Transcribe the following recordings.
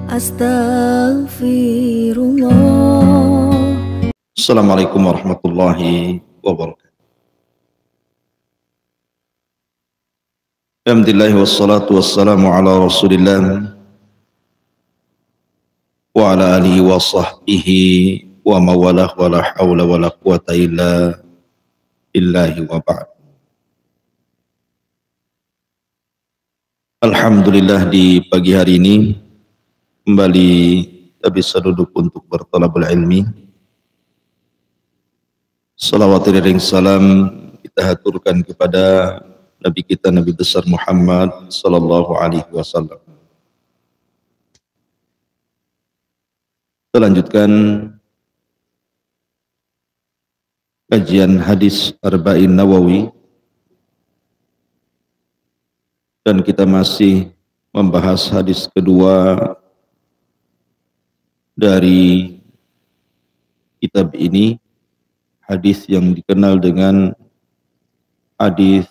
Astaghfirullah. Assalamualaikum warahmatullahi wabarakatuh. Alhamdulillah wassalatu wassalamu ala Rasulillah wa ala alihi wa sahbihi wa mawalah wa la hawla wa la quwata illa billahi wa ba'd. Alhamdulillah di pagi hari ini kembali kita bisa duduk untuk bertalabul ilmi. Salawat dan salam kita haturkan kepada Nabi kita, Nabi besar Muhammad sallallahu alaihi wasallam. Kita lanjutkan kajian hadis Arba'in Nawawi dan kita masih membahas hadis kedua dari kitab ini, hadis yang dikenal dengan hadis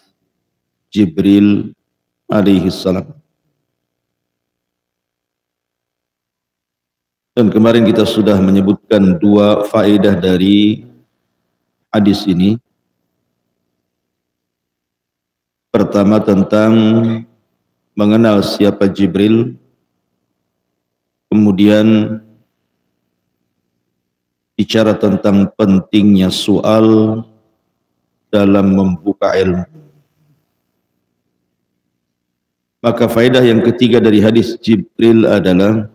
Jibril alaihi salam. Dan kemarin kita sudah menyebutkan dua faedah dari hadis ini. Pertama tentang mengenal siapa Jibril, kemudian bicara tentang pentingnya soal dalam membuka ilmu. Maka faedah yang ketiga dari hadis Jibril adalah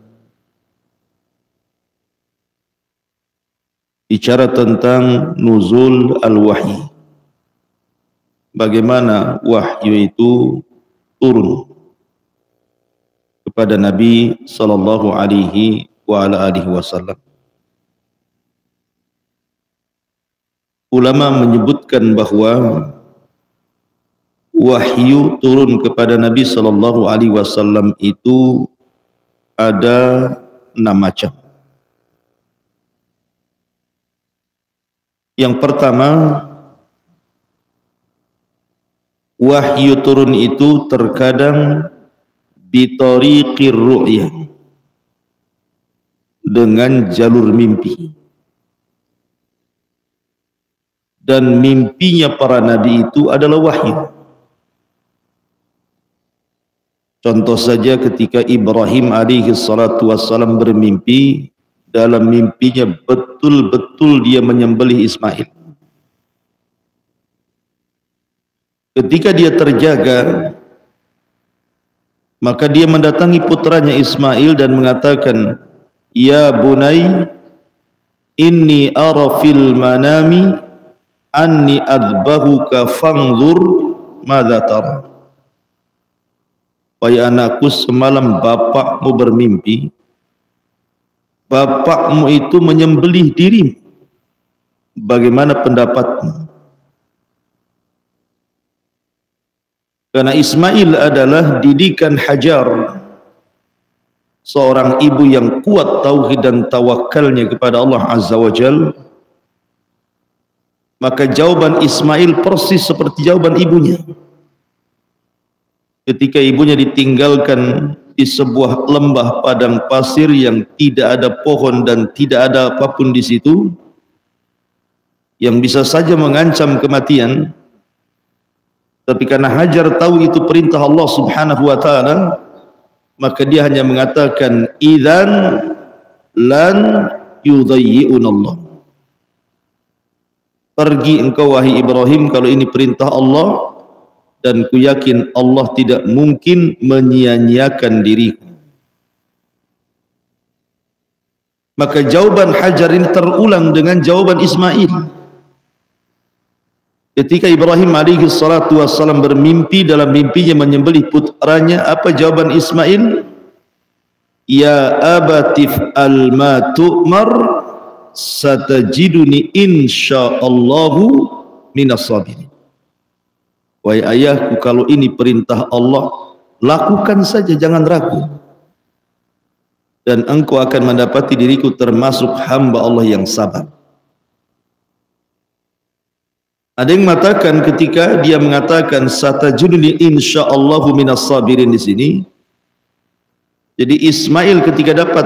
bicara tentang nuzul al-wahyi. Bagaimana wahyu itu turun kepada Nabi sallallahu alaihi wa ala alihi wasallam. Ulama menyebutkan bahwa wahyu turun kepada Nabi sallallahu alaihi wasallam itu ada 6 macam. Yang pertama, wahyu turun itu terkadang bitariqir ru'yah, dengan jalur mimpi. Dan mimpinya para nabi itu adalah wahyu. Contoh saja ketika Ibrahim alaihi salatu wassalam bermimpi, dalam mimpinya betul-betul dia menyembelih Ismail. Ketika dia terjaga, maka dia mendatangi putranya Ismail dan mengatakan, "Ya bunai, inni ara fil manami anni adbahuka fanzur madza tara." Wahai anakku, semalam bapakmu bermimpi, bapakmu itu menyembelih dirimu. Bagaimana pendapatmu? Karena Ismail adalah didikan Hajar, seorang ibu yang kuat tauhid dan tawakalnya kepada Allah Azza wa Jalla. Maka jawaban Ismail persis seperti jawaban ibunya. Ketika ibunya ditinggalkan di sebuah lembah padang pasir yang tidak ada pohon dan tidak ada apapun di situ, yang bisa saja mengancam kematian, tapi karena Hajar tahu itu perintah Allah Subhanahu wa taala, maka dia hanya mengatakan, "Idzan lan yudayyi'unallah." Pergi engkau wahai Ibrahim, kalau ini perintah Allah, dan ku yakin Allah tidak mungkin menyia-nyiakan diriku. Maka jawaban Hajar ini terulang dengan jawaban Ismail. Ketika Ibrahim alaihi salatu wassalam bermimpi, dalam mimpinya menyembelih putranya, apa jawaban Ismail? "Ya abatif al-ma tu'mar satajiduni insyaallahu minas sabirin." Wahai ayahku, kalau ini perintah Allah, lakukan saja, jangan ragu, dan engkau akan mendapati diriku termasuk hamba Allah yang sabar. Ada yang mengatakan ketika dia mengatakan satajiduni insyaallahu minas sabirin di sini, Jadi Ismail ketika dapat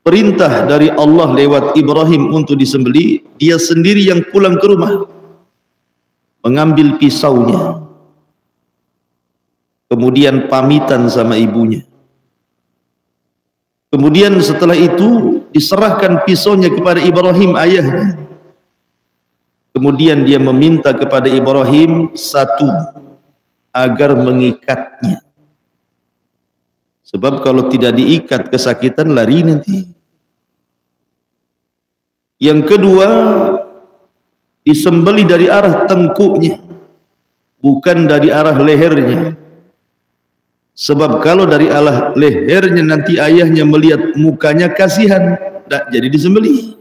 perintah dari Allah lewat Ibrahim untuk disembelih, dia sendiri yang pulang ke rumah mengambil pisaunya, kemudian pamitan sama ibunya. Kemudian setelah itu diserahkan pisaunya kepada Ibrahim ayahnya. Kemudian dia meminta kepada Ibrahim satu, agar mengikatnya. Sebab kalau tidak diikat kesakitan lari nanti. Yang kedua, disembelih dari arah tengkuknya, bukan dari arah lehernya. Sebab kalau dari arah lehernya nanti ayahnya melihat mukanya kasihan, tak jadi disembelih.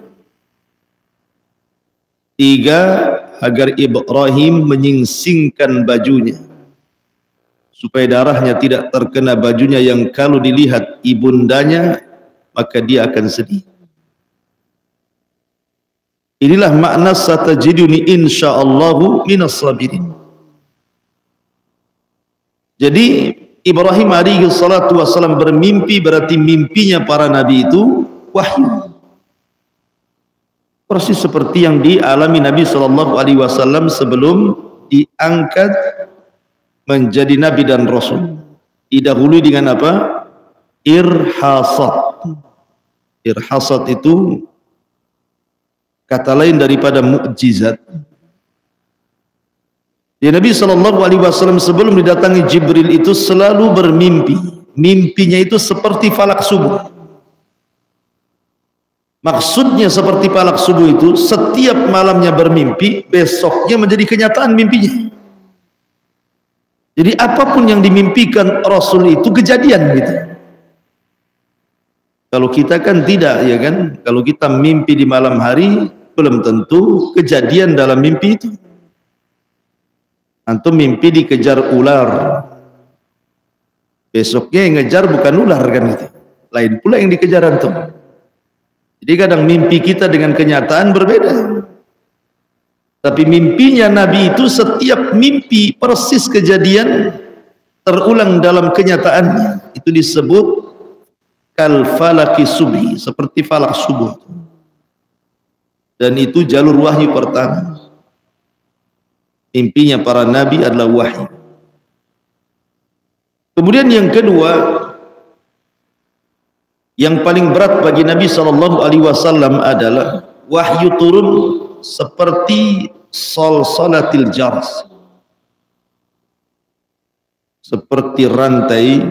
Tiga, agar Ibrahim menyingsingkan bajunya, supaya darahnya tidak terkena bajunya yang kalau dilihat ibundanya maka dia akan sedih. Inilah makna satajiduni insyaallahu minas sabirin. Jadi Ibrahim alaihi salatu wassalam bermimpi, berarti mimpinya para nabi itu wahyu. Persis seperti yang dialami Nabi sallallahu alaihi wasallam sebelum diangkat menjadi nabi dan rasul. Didahului dengan apa? Irhasat. Irhasat itu kata lain daripada mukjizat. Ya, Nabi sallallahu alaihi wasallam sebelum didatangi Jibril itu selalu bermimpi. Mimpinya itu seperti falak subuh. Maksudnya seperti falak subuh itu setiap malamnya bermimpi, besoknya menjadi kenyataan mimpinya. Jadi apapun yang dimimpikan Rasul itu kejadian gitu. Kalau kita kan tidak, ya kan? Kalau kita mimpi di malam hari belum tentu kejadian dalam mimpi itu. Antum mimpi dikejar ular, besoknya yang ngejar bukan ular kan gitu. Lain pula yang dikejar antum. Jadi kadang mimpi kita dengan kenyataan berbeda. Tapi mimpinya Nabi itu setiap mimpi persis kejadian terulang dalam kenyataannya. Itu disebut kal falaki subhi, seperti falak subuh. Dan itu jalur wahyu pertama. Mimpinya para nabi adalah wahyu. Kemudian yang kedua, yang paling berat bagi Nabi sallallahu alaihi wasallam adalah wahyu turun seperti salsalatil jaras, seperti rantai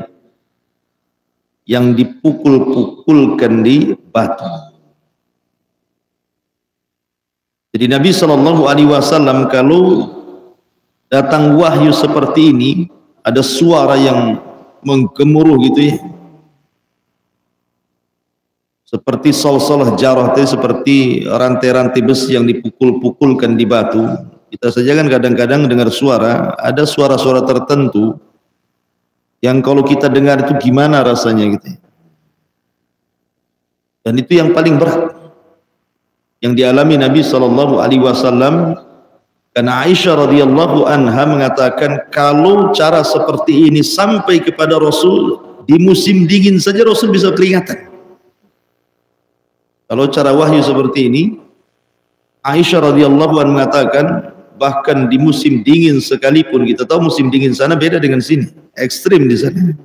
yang dipukul-pukulkan di batu. Jadi Nabi sallallahu alaihi wasallam kalau datang wahyu seperti ini, ada suara yang menggemuruh gitu ya, seperti salsalah jarah, seperti rantai-rantai besi yang dipukul-pukulkan di batu. Kita saja kan kadang-kadang dengar suara, ada suara-suara tertentu yang kalau kita dengar itu gimana rasanya gitu. Dan itu yang paling berat yang dialami Nabi sallallahu alaihi wasallam. Karena Aisyah radhiyallahu anha mengatakan kalau cara seperti ini sampai kepada Rasul di musim dingin saja Rasul bisa peringatan. Kalau cara wahyu seperti ini, Aisyah radhiyallahu anha mengatakan bahkan di musim dingin sekalipun, kita tahu musim dingin sana beda dengan sini, ekstrim di sana.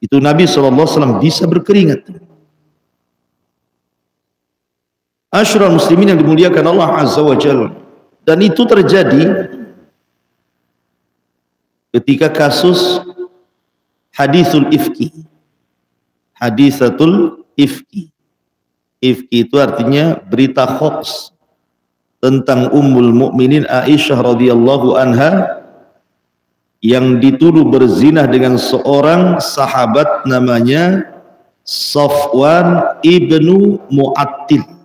Itu Nabi SAW bisa berkeringat. Asyrul muslimin yang dimuliakan Allah Azza wa Jalla. Dan itu terjadi ketika kasus hadithul ifki. Hadithatul ifki. Ifki itu artinya berita hoax tentang Ummul Mukminin Aisyah radhiyallahu anha yang dituduh berzinah dengan seorang sahabat namanya Safwan ibnu Mu'attil.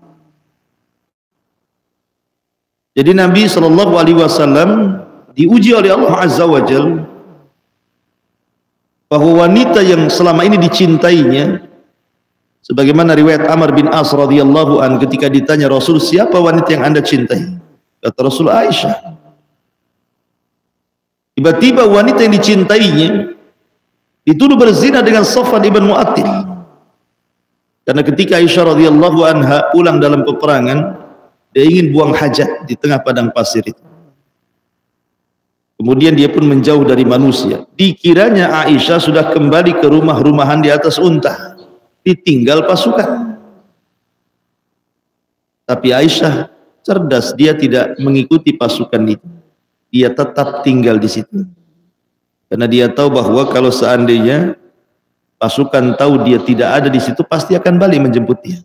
Jadi Nabi sallallahu alaihi wasallam diuji oleh Allah Azza wa Jalla bahwa wanita yang selama ini dicintainya, sebagaimana riwayat Amr bin As radhiyallahu an ketika ditanya Rasul, siapa wanita yang Anda cintai? Kata Rasul, Aisyah. Tiba-tiba wanita yang dicintainya dituduh berzina dengan Safwan ibn Mu'attil. Karena ketika Aisyah radhiyallahu anha pulang dalam peperangan, dia ingin buang hajat di tengah padang pasir itu. Kemudian dia pun menjauh dari manusia. Dikiranya Aisyah sudah kembali ke rumah-rumahan di atas unta, ditinggal pasukan. Tapi Aisyah cerdas, dia tidak mengikuti pasukan itu. Dia tetap tinggal di situ. Karena dia tahu bahwa kalau seandainya pasukan tahu dia tidak ada di situ, pasti akan balik menjemput dia.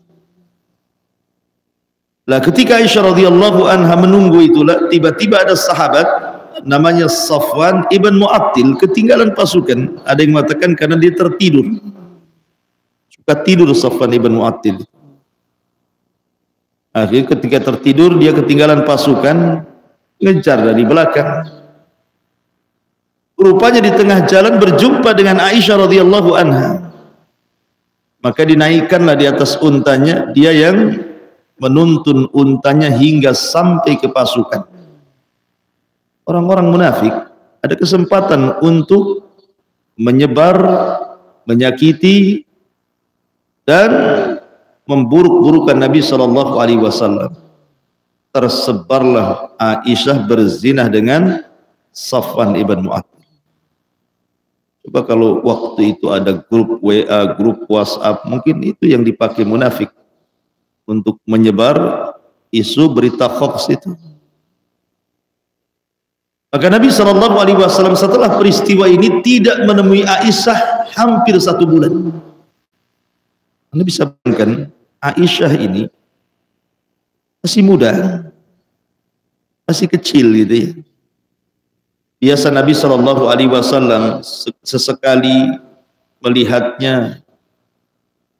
Lah ketika Aisyah radhiyallahu anha menunggu itulah, tiba-tiba ada sahabat namanya Safwan ibn Mu'attil ketinggalan pasukan. Ada yang mengatakan karena dia tertidur. Suka tidur Safwan ibn Mu'attil. Akhirnya ketika tertidur dia ketinggalan pasukan, ngejar dari belakang. Rupanya di tengah jalan berjumpa dengan Aisyah radhiyallahu anha. Maka dinaikkanlah di atas untanya, dia yang menuntun untanya hingga sampai ke pasukan. Orang-orang munafik ada kesempatan untuk menyebar, menyakiti dan memburuk-burukan Nabi sallallahu alaihi wasallam. Tersebarlah Aisyah berzinah dengan Safwan ibn Mu'attil. Coba kalau waktu itu ada grup WA, grup WhatsApp, mungkin itu yang dipakai munafik untuk menyebar isu berita hoax itu. Maka Nabi SAW setelah peristiwa ini tidak menemui Aisyah hampir 1 bulan. Anda bisa bayangkan Aisyah ini masih muda, masih kecil gitu ya. Biasa Nabi SAW sesekali melihatnya,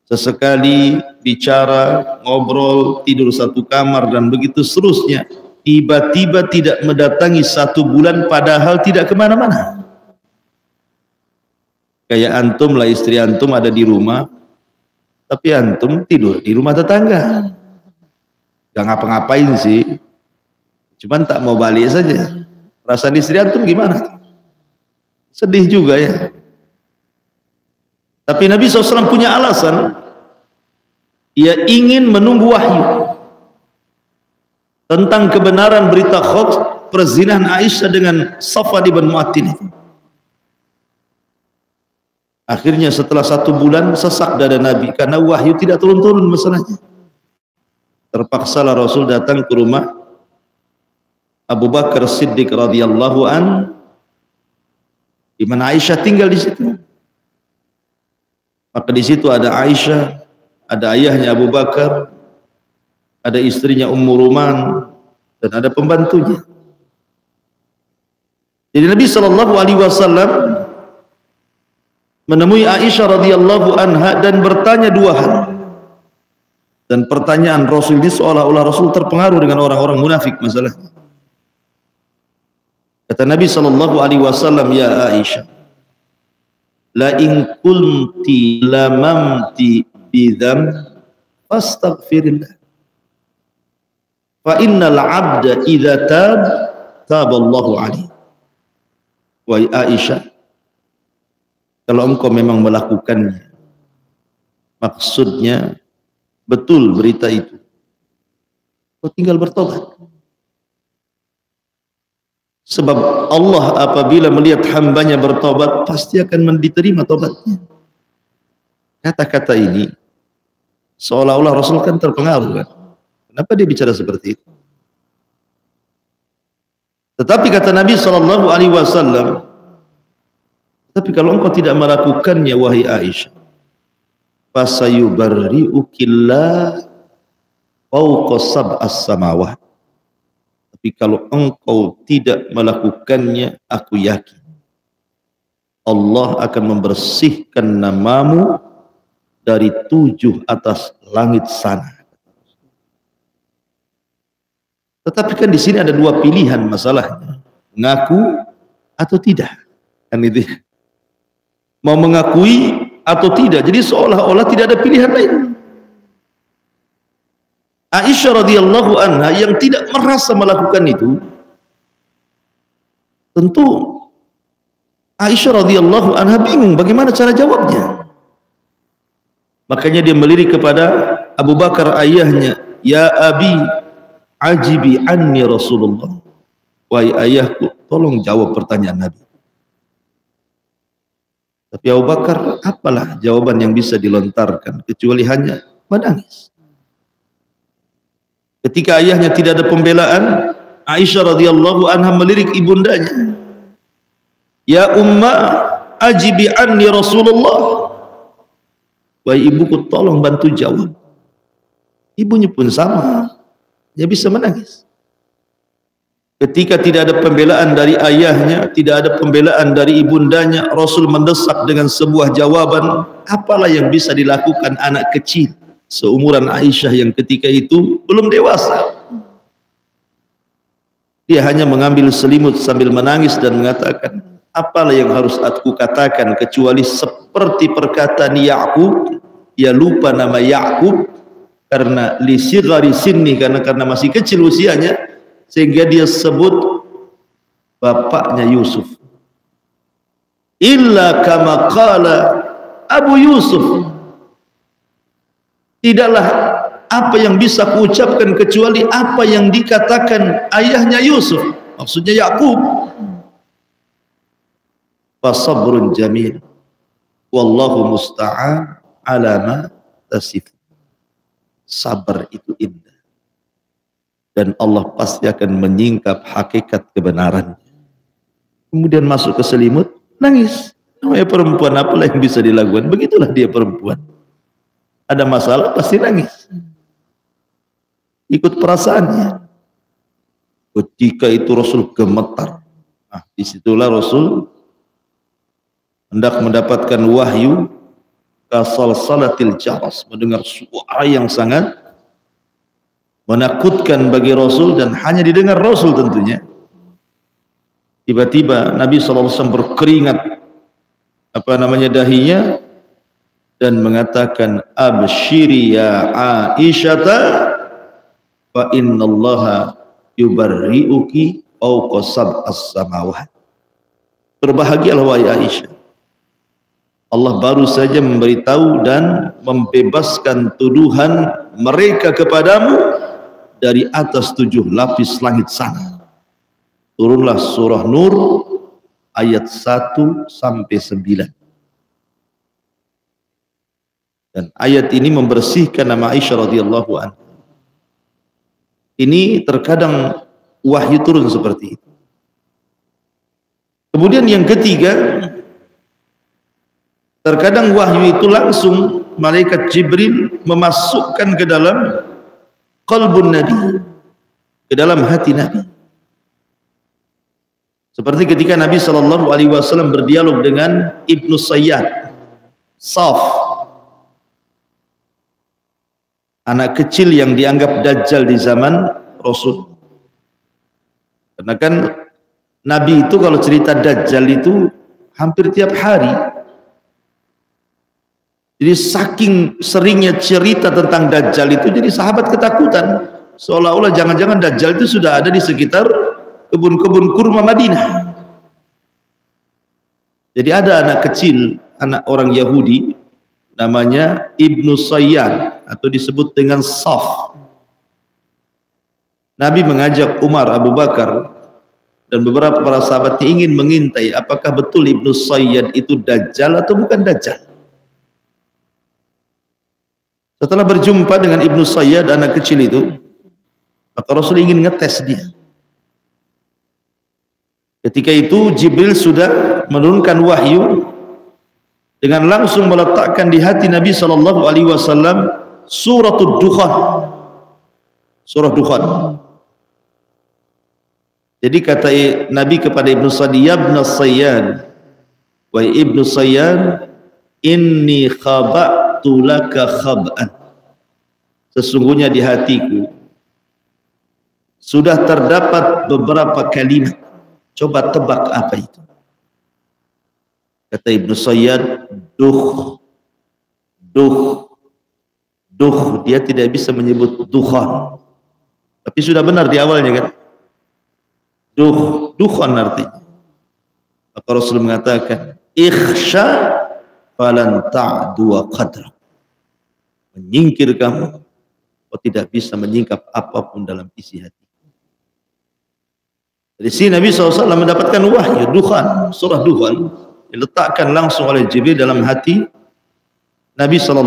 sesekali bicara, ngobrol, tidur satu kamar dan begitu seterusnya. Tiba-tiba tidak mendatangi 1 bulan padahal tidak kemana-mana. Kayak antum lah, istri antum ada di rumah, tapi antum tidur di rumah tetangga. Gak ngapa-ngapain sih, cuman tak mau balik saja. Perasaan istri antum gimana? Sedih juga ya. Tapi Nabi SAW punya alasan. Ia ingin menunggu wahyu tentang kebenaran berita hoax perzinahan Aisyah dengan Safwan ibn Mu'attil. Akhirnya setelah 1 bulan sesak dada Nabi karena wahyu tidak turun-turun masalahnya. Terpaksalah Rasul datang ke rumah Abu Bakar Siddiq radhiyallahu an, di mana Aisyah tinggal di situ. Maka di situ ada Aisyah, ada ayahnya Abu Bakar, ada istrinya Ummu Ruman, dan ada pembantunya. Jadi Nabi SAW menemui Aisyah radhiyallahu anha dan bertanya 2 hal. Dan pertanyaan Rasul ini seolah-olah Rasul terpengaruh dengan orang-orang munafik masalahnya. Kata Nabi SAW, ya Aisyah, la in kunti lamamti bidham fastaghfirillah. Fa innal 'abda idza taballahu alaihi. Wahai Aisyah, kalau engkau memang melakukannya, maksudnya betul berita itu, kau tinggal bertobat. Sebab Allah apabila melihat hambanya bertobat, pasti akan diterima tobatnya. Kata-kata ini seolah-olah Rasul kan terpengaruh kan. Kenapa dia bicara seperti itu? Tetapi kata Nabi SAW, tapi kalau engkau tidak melakukannya wahai Aisyah, fasayubarri'ukillah fawqa sab'as samawat. Tapi kalau engkau tidak melakukannya, aku yakin Allah akan membersihkan namamu dari 7 atas langit sana. Tetapi kan di sini ada 2 pilihan masalahnya, ngaku atau tidak. Kan itu. Mau mengakui atau tidak. Jadi seolah-olah tidak ada pilihan lain. Aisyah radhiyallahu anha yang tidak merasa melakukan itu, tentu Aisyah radhiyallahu anha bingung bagaimana cara jawabnya. Makanya dia melirik kepada Abu Bakar ayahnya, "Ya abi, ajibi anni Rasulullah." Wahai ayahku, tolong jawab pertanyaan Nabi. Tapi Abu Bakar, apalah jawaban yang bisa dilontarkan kecuali hanya menangis. Ketika ayahnya tidak ada pembelaan, Aisyah radhiyallahu anha melirik ibundanya, "Ya umma, ajibi anni Rasulullah." Wahai ibuku, tolong bantu jawab. Ibunya pun sama, dia bisa menangis. Ketika tidak ada pembelaan dari ayahnya, tidak ada pembelaan dari ibundanya, Rasul mendesak dengan sebuah jawaban. Apalah yang bisa dilakukan anak kecil seumuran Aisyah yang ketika itu belum dewasa? Dia hanya mengambil selimut sambil menangis dan mengatakan, apalah yang harus aku katakan kecuali seperti perkataan Ya'qub. Dia lupa nama Ya'qub karena li sighari sinni, karena masih kecil usianya, sehingga dia sebut bapaknya Yusuf. Illa kama qala Abu Yusuf. Tidaklah apa yang bisa kuucapkan kecuali apa yang dikatakan ayahnya Yusuf, maksudnya Ya'qub. Fasabrun jamil wallahu musta'an ala ma tasif. Sabar itu indah dan Allah pasti akan menyingkap hakikat kebenaran. Kemudian masuk ke selimut, nangis. Namanya perempuan, apalah yang bisa dilakukan? Begitulah dia perempuan. Ada masalah pasti nangis. Ikut perasaannya. Ketika itu Rasul gemetar. Nah, disitulah Rasul hendak mendapatkan wahyu, kasalsalatil jaras, mendengar suara yang sangat menakutkan bagi Rasul dan hanya didengar Rasul tentunya. Tiba-tiba Nabi SAW berkeringat dahinya dan mengatakan, abshiri ya Aisyata fa innallaha yubarri'uki fawqa sab'as samawat. Berbahagialah wahai Aisyah, Allah baru saja memberitahu dan membebaskan tuduhan mereka kepadamu dari atas 7 lapis langit sana. Turunlah surah Nur ayat 1 sampai 9. Dan ayat ini membersihkan nama Aisyah radhiyallahu anha. Ini terkadang wahyu turun seperti itu. Kemudian yang ketiga, terkadang wahyu itu langsung malaikat Jibril memasukkan ke dalam qalbun Nabi, ke dalam hati Nabi. Seperti ketika Nabi SAW berdialog dengan Ibnu Sayyad, Saf, anak kecil yang dianggap Dajjal di zaman Rasul. Karena kan Nabi itu kalau cerita Dajjal itu hampir tiap hari. Jadi saking seringnya cerita tentang Dajjal itu, jadi sahabat ketakutan. Seolah-olah jangan-jangan Dajjal itu sudah ada di sekitar kebun-kebun kurma Madinah. Jadi ada anak kecil, anak orang Yahudi, namanya Ibnu Sayyad atau disebut dengan Saf. Nabi mengajak Umar, Abu Bakar dan beberapa para sahabatnya ingin mengintai apakah betul Ibnu Sayyad itu Dajjal atau bukan Dajjal. Setelah berjumpa dengan Ibnu Sayyad, anak kecil itu, maka Rasul ingin ngetes dia. Ketika itu Jibril sudah menurunkan wahyu dengan langsung meletakkan di hati Nabi SAW suratul Dukhan, surah Dukhan. Jadi kata Nabi kepada Ibnu Sayyad, "Ya Ibnu Sayyad, wa Ibnu Sayyad, inni khaba'tu laka khab'an." Sesungguhnya di hatiku sudah terdapat beberapa kalimat. Coba tebak apa itu? Kata Ibnu Sayyad, duh. Dia tidak bisa menyebut dukhan. Tapi sudah benar di awalnya kan? Dukhan artinya. Maka Rasul mengatakan, ikhsha falan ta'du qadrak. Menyingkir kamu, kau tidak bisa menyingkap apapun dalam isi hati. Dari sini Nabi SAW mendapatkan wahyu Dukhan, surah Dukhan, diletakkan langsung oleh Jibril dalam hati Nabi SAW.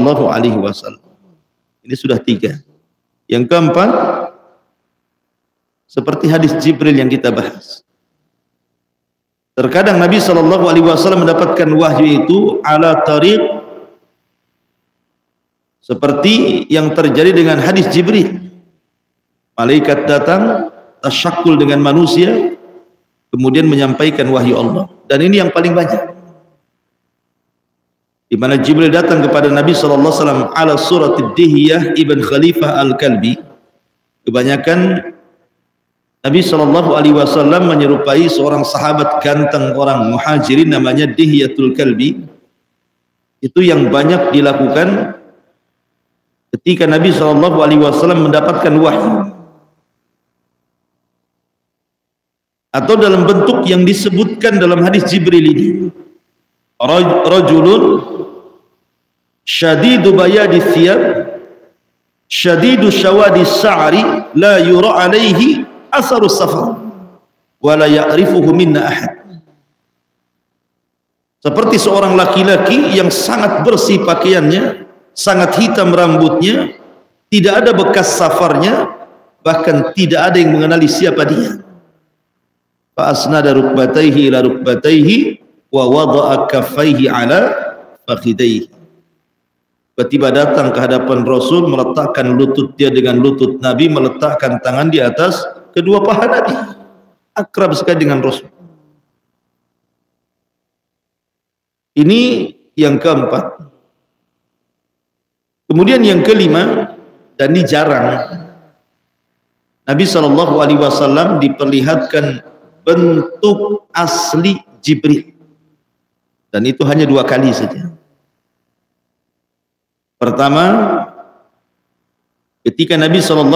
Ini sudah 3. Yang keempat, seperti hadis Jibril yang kita bahas. Terkadang Nabi SAW mendapatkan wahyu itu ala tariq seperti yang terjadi dengan hadis Jibril. Malaikat datang tasyakul dengan manusia, kemudian menyampaikan wahyu Allah. Dan ini yang paling banyak, di mana Jibril datang kepada Nabi SAW ala surat Dihiyah ibn Khalifah al-Kalbi. Kebanyakan Nabi SAW menyerupai seorang sahabat ganteng orang muhajirin namanya Dihiyatul Kalbi. Itu yang banyak dilakukan ketika Nabi SAW mendapatkan wahyu, atau dalam bentuk yang disebutkan dalam hadis Jibril ini. Rajulun syadidu bayadi thiyab syadidu syawadi sa'ri la yura alaihi asaru safar wa la ya'rifuhu minna ahad. Seperti seorang laki-laki yang sangat bersih pakaiannya, sangat hitam rambutnya, tidak ada bekas safarnya, bahkan tidak ada yang mengenali siapa dia. Fa asnada rukbatayhi ila rukbatayhi wa wada'a kaffaihi ala fakhidayhi. Tiba-tiba datang ke hadapan Rasul, meletakkan lutut dia dengan lutut Nabi, meletakkan tangan di atas kedua paha Nabi. Akrab sekali dengan Rasul. Ini yang keempat. Kemudian yang kelima, dan ini jarang, Nabi SAW diperlihatkan bentuk asli Jibril, dan itu hanya 2 kali saja. Pertama, ketika Nabi SAW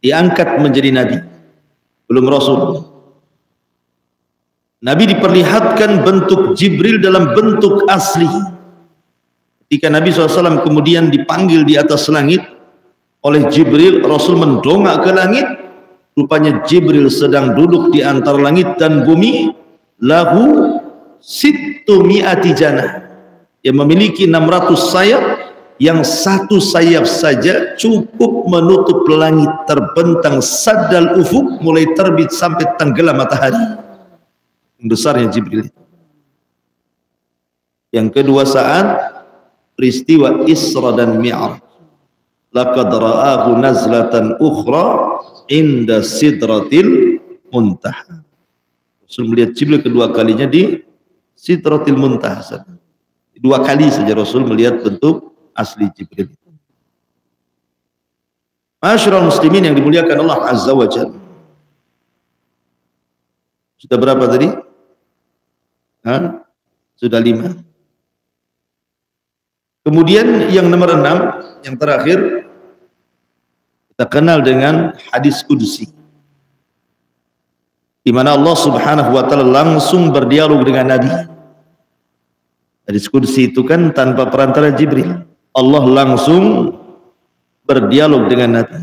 diangkat menjadi Nabi, belum Rasul, Nabi diperlihatkan bentuk Jibril dalam bentuk asli. Ketika Nabi SAW kemudian dipanggil di atas langit oleh Jibril, Rasul mendongak ke langit, rupanya Jibril sedang duduk di antara langit dan bumi, lahu sittu mi'ati janah, yang memiliki 600 sayap, yang satu sayap saja cukup menutup langit, terbentang saddal ufuk, mulai terbit sampai tenggelam matahari. Besarnya Jibril. Yang kedua saat peristiwa Isra dan Mi'raj, laqad ra'ahu nazlatan ukhra inda sidratil muntaha. Rasul melihat Jibril kedua kalinya di sidratil muntaha. 2 kali saja Rasul melihat bentuk asli Jibril. Masyarul muslimin yang dimuliakan Allah Azza wa Jalla. Sudah berapa tadi? Sudah 5. Kemudian yang nomor 6, yang terakhir, kita kenal dengan hadis Qudsi, di mana Allah Subhanahu wa taala langsung berdialog dengan Nabi. Hadis Qudsi itu kan tanpa perantara Jibril, Allah langsung berdialog dengan Nabi.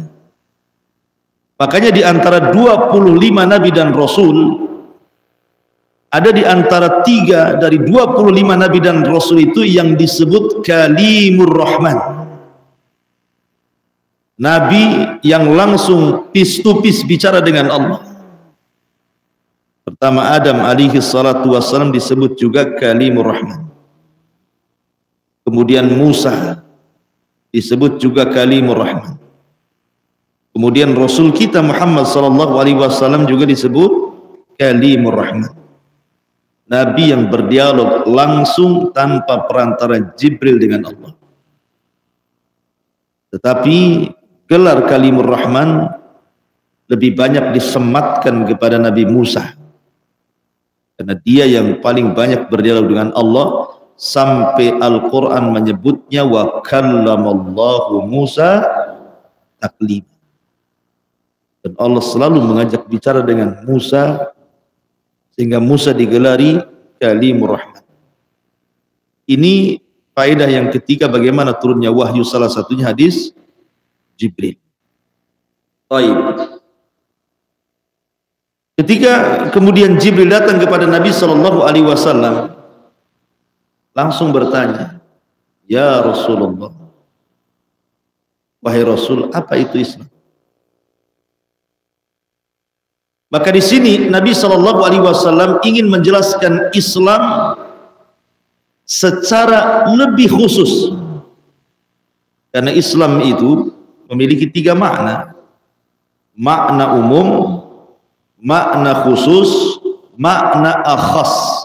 Makanya di antara 25 Nabi dan Rasul, ada di antara 3 dari 25 Nabi dan Rasul itu yang disebut Kalimur Rahman, Nabi yang langsung face to face bicara dengan Allah. Pertama Adam alaihi salatu wassalam disebut juga Kalimur Rahman. Kemudian Musa disebut juga Kalimur Rahman. Kemudian Rasul kita Muhammad SAW juga disebut Kalimur Rahman, Nabi yang berdialog langsung tanpa perantara Jibril dengan Allah. Tetapi gelar Kalimur Rahman lebih banyak disematkan kepada Nabi Musa, karena dia yang paling banyak berdialog dengan Allah, sampai Al-Quran menyebutnya wa kallamallahu Musa taklim. Dan Allah selalu mengajak bicara dengan Musa sehingga Musa digelari Kalimur Rahman. Ini faedah yang ketiga bagaimana turunnya wahyu, salah satunya hadis Jibril. Baik. Ketika kemudian Jibril datang kepada Nabi sallallahu alaihi wasallam, langsung bertanya, "Ya Rasulullah, wahai Rasul, apa itu Islam?" Maka di sini Nabi sallallahu alaihi wasallam ingin menjelaskan Islam secara lebih khusus. Karena Islam itu memiliki tiga makna. Makna umum, makna khusus, makna akhas.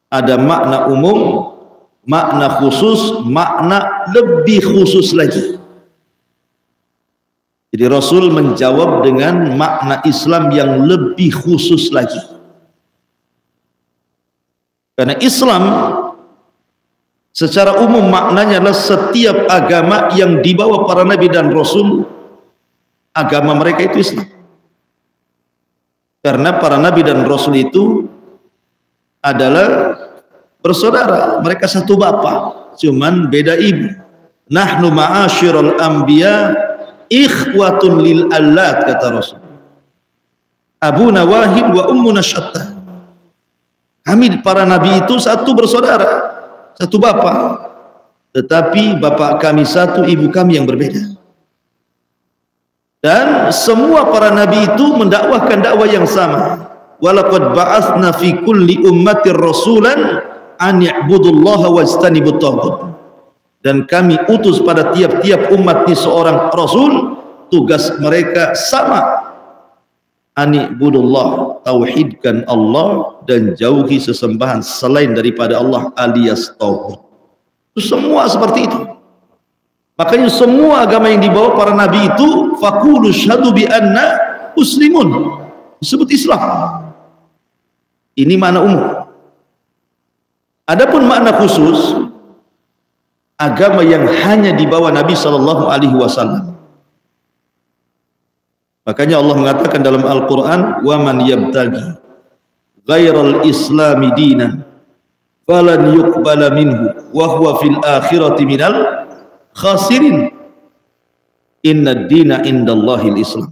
Ada makna umum, makna khusus, makna lebih khusus lagi. Jadi Rasul menjawab dengan makna Islam yang lebih khusus lagi. Karena Islam secara umum maknanya adalah setiap agama yang dibawa para nabi dan rasul, agama mereka itu Islam. Karena para nabi dan rasul itu adalah bersaudara, mereka satu bapak, cuman beda ibu. Nahnu ma'asyiral anbiya ikhwatun lil allat, kata Rasul. Abuna wahid wa ummuna syatta. Kami para nabi itu satu bersaudara, satu bapak, tetapi bapak kami satu, ibu kami yang berbeda. Dan semua para nabi itu mendakwahkan dakwah yang sama. Walaqad ba'atsna fi kulli ummatir rasulan an ya'budullaha wajtanibut taghut. Dan kami utus pada tiap-tiap umat ini seorang rasul, tugas mereka sama. Ani'budullah, tauhidkan Allah dan jauhi sesembahan selain daripada Allah alias tauhid. Semua seperti itu. Makanya semua agama yang dibawa para nabi itu faqulu syahadu bi anna muslimun, disebut Islam. Ini makna umum. Adapun makna khusus, agama yang hanya dibawa Nabi sallallahu alaihi wasallam. Makanya Allah mengatakan dalam Al-Quran, wa man yabtaghi ghairal islami dinan falan yuqbala minhu wa huwa fil akhirati minal khasirin. Inna dina indallahil Islam.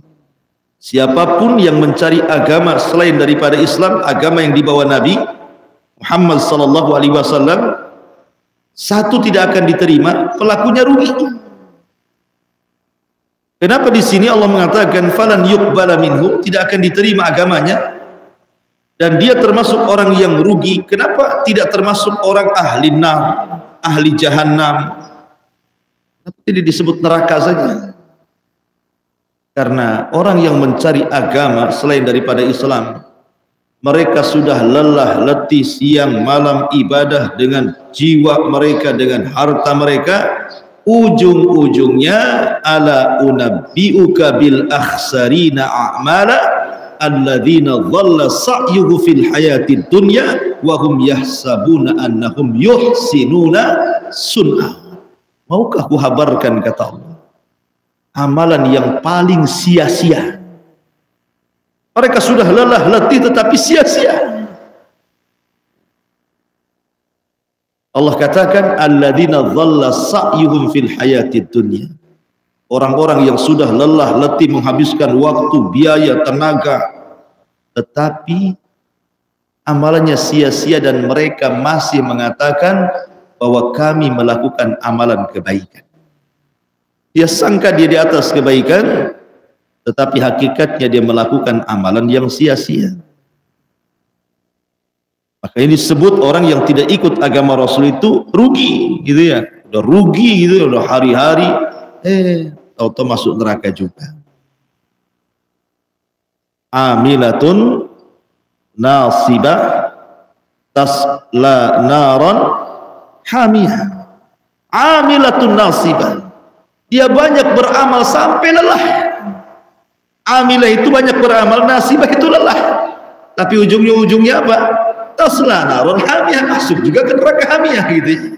Siapapun yang mencari agama selain daripada Islam, agama yang dibawa Nabi Muhammad sallallahu alaihi wasallam, satu tidak akan diterima, pelakunya rugi. Kenapa di sini Allah mengatakan falan yuqbala minhu, tidak akan diterima agamanya, dan dia termasuk orang yang rugi? Kenapa tidak termasuk orang ahli nar, ahli jahannam? Tapi disebut neraka saja. Karena orang yang mencari agama selain daripada Islam, mereka sudah lelah letih siang malam ibadah dengan jiwa mereka, dengan harta mereka. Ujung-ujungnya ala unabbi'uka bil akhsarina a'mala alladzina dhalla sa'yuhu fil hayatid dunya wa hum yahsabuna annahum yuhsinuna sun'a. Maukah ku habarkan, kata Allah, amalan yang paling sia-sia. Mereka sudah lelah letih tetapi sia-sia. Allah katakan alladzina dhalla sa'yuhum fil hayatid dunya. Orang-orang yang sudah lelah letih menghabiskan waktu, biaya, tenaga, tetapi amalannya sia-sia dan mereka masih mengatakan bahwa kami melakukan amalan kebaikan. Dia sangka dia di atas kebaikan, tetapi hakikatnya dia melakukan amalan yang sia-sia. Maka ini disebut orang yang tidak ikut agama Rasul itu rugi, gitu ya. Udah rugi gitu, udah hari-hari tahu-tahu masuk neraka juga. Amilatun nasibah tasla naran hamiyah. Amilatun nasibah, dia banyak beramal sampai lelah. Amilah itu banyak beramal, nasibah itu lelah. Tapi ujungnya apa? Tasla naran hamiyah, masuk juga ke neraka hamiyah gitu.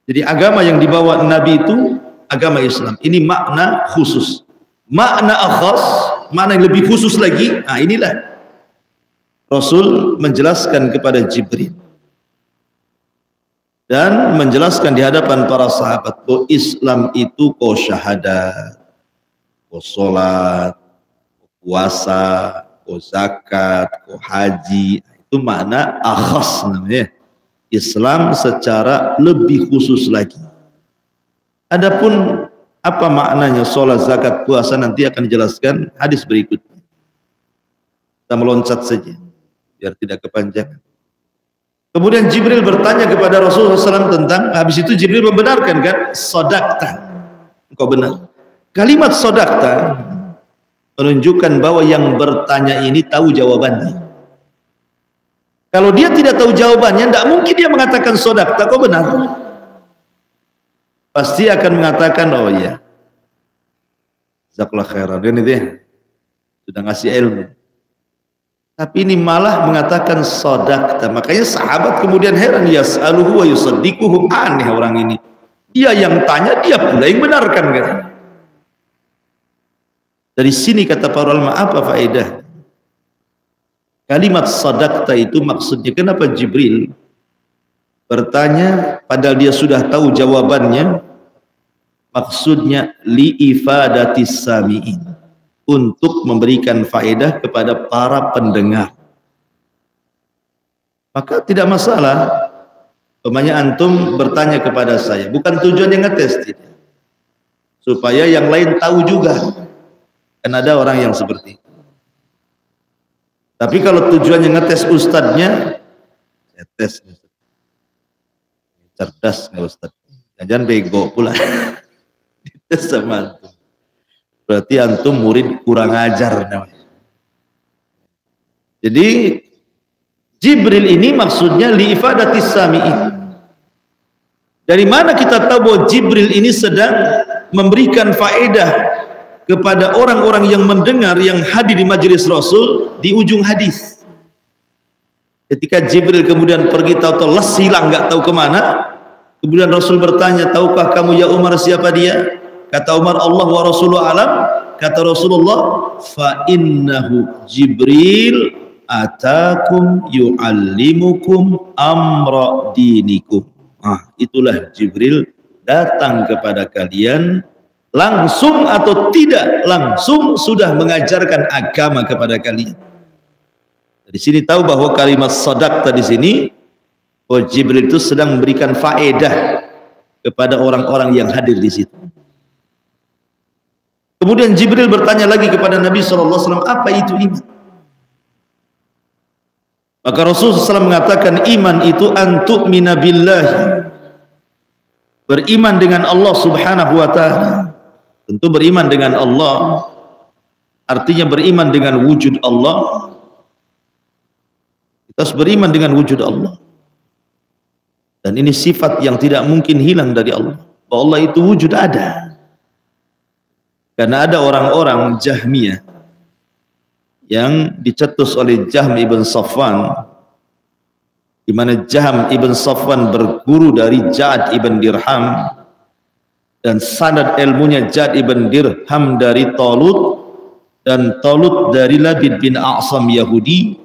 Jadi agama yang dibawa Nabi itu agama Islam. Ini makna khusus. Makna akhas, makna yang lebih khusus lagi. Nah inilah Rasul menjelaskan kepada Jibril dan menjelaskan di hadapan para sahabat bahwa Islam itu kau syahadat, kau sholat, kau puasa, kau zakat, kau haji. Itu makna akhas namanya. Islam secara lebih khusus lagi. Adapun apa maknanya sholat, zakat, puasa nanti akan dijelaskan hadis berikutnya. Kita meloncat saja biar tidak kepanjangan. Kemudian Jibril bertanya kepada Rasulullah SAW tentang, habis itu Jibril membenarkan kan, sodakta, engkau benar. Kalimat sodakta menunjukkan bahwa yang bertanya ini tahu jawabannya. Kalau dia tidak tahu jawabannya, tidak mungkin dia mengatakan sodakta, kau benar. Pasti akan mengatakan, oh iya, jazakallah khairan, kan itu ya, sudah ngasih ilmu. Tapi ini malah mengatakan sodakta. Makanya sahabat kemudian heran, yas'aluhu wa yusaddiquhu, aneh orang ini. Dia yang tanya, dia pula yang benarkan kan. Dari sini kata para ulama, apa faedah? Kalimat sodakta itu maksudnya, kenapa Jibril bertanya padahal dia sudah tahu jawabannya? Maksudnya li'ifadatis sami'in, untuk memberikan faedah kepada para pendengar. Maka tidak masalah umpamanya antum bertanya kepada saya, bukan tujuan yang ngetes, tidak, supaya yang lain tahu juga, kan ada orang yang seperti itu. Tapi kalau tujuannya ngetes ustadznya, ya tes cerdas nggak ustadz, jangan bego pula dites sama antum. Berarti antum murid kurang ajar namanya. Jadi Jibril ini maksudnya li'ifadatis sami'in. Dari mana kita tahu bahwa Jibril ini sedang memberikan faedah kepada orang-orang yang mendengar, yang hadir di majelis Rasul? Di ujung hadis, ketika Jibril kemudian pergi, tahu-tahu les hilang, nggak tahu kemana. Kemudian Rasul bertanya, tahukah kamu ya Umar siapa dia? Kata Umar, Allah wa Rasuluh alam. Kata Rasulullah, fa innahu Jibril atakum yu'allimukum amra dinikum. Itulah Jibril datang kepada kalian, langsung atau tidak langsung sudah mengajarkan agama kepada kalian. Dari sini tahu bahwa kalimat sadaqta di sini, bahwa Jibril itu sedang memberikan faedah kepada orang-orang yang hadir di situ. Kemudian Jibril bertanya lagi kepada Nabi SAW, apa itu iman? Maka Rasulullah SAW mengatakan, iman itu antu'mina billahi, beriman dengan Allah Subhanahu wa ta'ala. Tentu beriman dengan Allah artinya beriman dengan wujud Allah. Kita harus beriman dengan wujud Allah, dan ini sifat yang tidak mungkin hilang dari Allah, bahwa Allah itu wujud ada. Karena ada orang-orang Jahmiyah yang dicetus oleh Jahm ibn Safwan, di mana Jahm ibn Safwan berguru dari Ja'ad ibn Dirham, dan sanad ilmunya Ja'ad ibn Dirham dari Talut, dan Talut dari Labid bin A'sam Yahudi.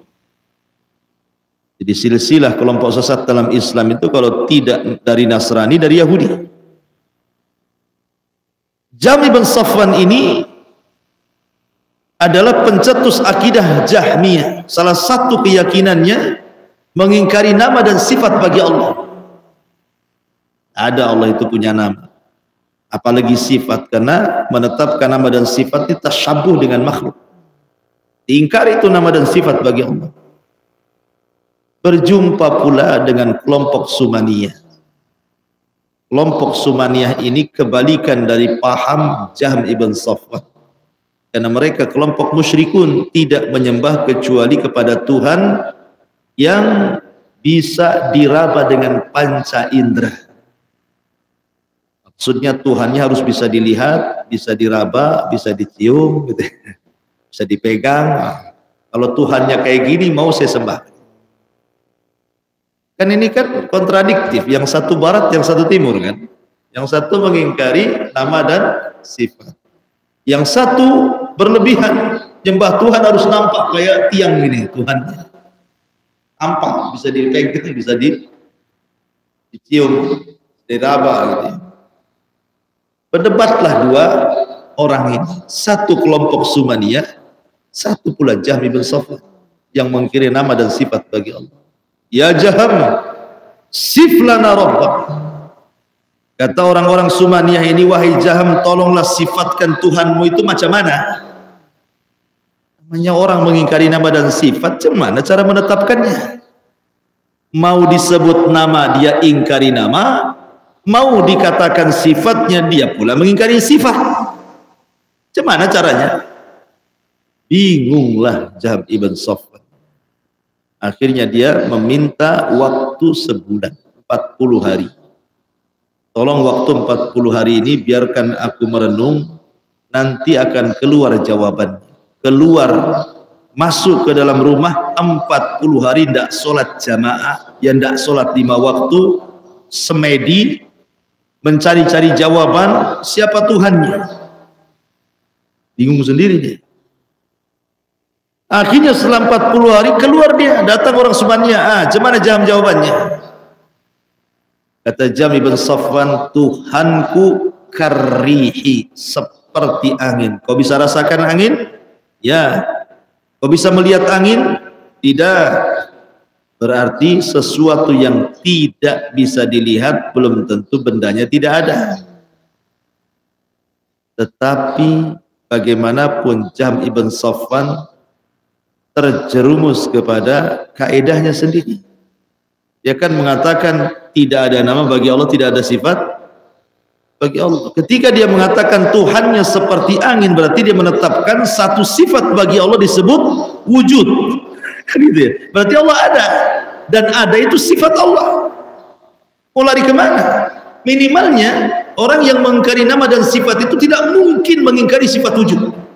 Jadi silsilah kelompok sesat dalam Islam itu kalau tidak dari Nasrani, dari Yahudi. Jahm ibn Safwan ini adalah pencetus akidah Jahmiyah. Salah satu keyakinannya mengingkari nama dan sifat bagi Allah. Ada Allah itu punya nama, apalagi sifat, karena menetapkan nama dan sifat itu tasyabuh dengan makhluk. Diingkari itu nama dan sifat bagi Allah. Berjumpa pula dengan kelompok Sumaniyah. Kelompok Sumaniyah ini kebalikan dari paham Jahm ibn Safwan, karena mereka kelompok musyrikun, tidak menyembah kecuali kepada Tuhan yang bisa diraba dengan panca indera. Maksudnya Tuhannya harus bisa dilihat, bisa diraba, bisa dicium gitu, bisa dipegang. Kalau Tuhannya kayak gini, mau saya sembah. Kan ini kan kontradiktif, yang satu barat, yang satu timur kan. Yang satu mengingkari nama dan sifat, yang satu berlebihan, nyembah Tuhan harus nampak kayak tiang gini Tuhannya. tampak, bisa dipegang, bisa dicium, diraba gitu ya. Berdebatlah dua orang ini, satu kelompok Sumaniyah, satu pula Jahm bin Safwan yang mengkiri nama dan sifat bagi Allah. Ya Jahm, sif lana rabbak. Kata orang-orang Sumaniyah ini, wahai Jahm, tolonglah sifatkan Tuhanmu itu macam mana? Namanya orang mengingkari nama dan sifat, macam mana cara menetapkannya? Mau disebut nama dia ingkari nama, mau dikatakan sifatnya dia pula mengingkari sifat. Macam mana caranya? Bingunglah Jahm ibn Safwan. Akhirnya dia meminta waktu sebulan, 40 hari. Tolong waktu 40 hari ini biarkan aku merenung, nanti akan keluar jawabannya. Keluar, masuk ke dalam rumah 40 hari tidak sholat jamaah, yang tidak sholat 5 waktu, semedi, mencari-cari jawaban siapa Tuhannya. Bingung sendiri dia. Akhirnya setelah 40 hari keluar dia, datang orang Sumaniyah. Gimana Jahm jawabannya? Kata Jahm bin Safwan, Tuhanku karihi, seperti angin. Kau bisa rasakan angin? Ya. Kau bisa melihat angin? Tidak. Berarti sesuatu yang tidak bisa dilihat belum tentu bendanya tidak ada. Tetapi bagaimanapun Jahm ibn Safwan terjerumus kepada kaedahnya sendiri. Dia kan mengatakan tidak ada nama bagi Allah, tidak ada sifat bagi Allah. Ketika dia mengatakan Tuhannya seperti angin, berarti dia menetapkan satu sifat bagi Allah disebut wujud. Gitu ya. Berarti Allah ada, dan ada itu sifat Allah. Mau lari kemana? Minimalnya orang yang mengingkari nama dan sifat itu tidak mungkin mengingkari sifat wujud.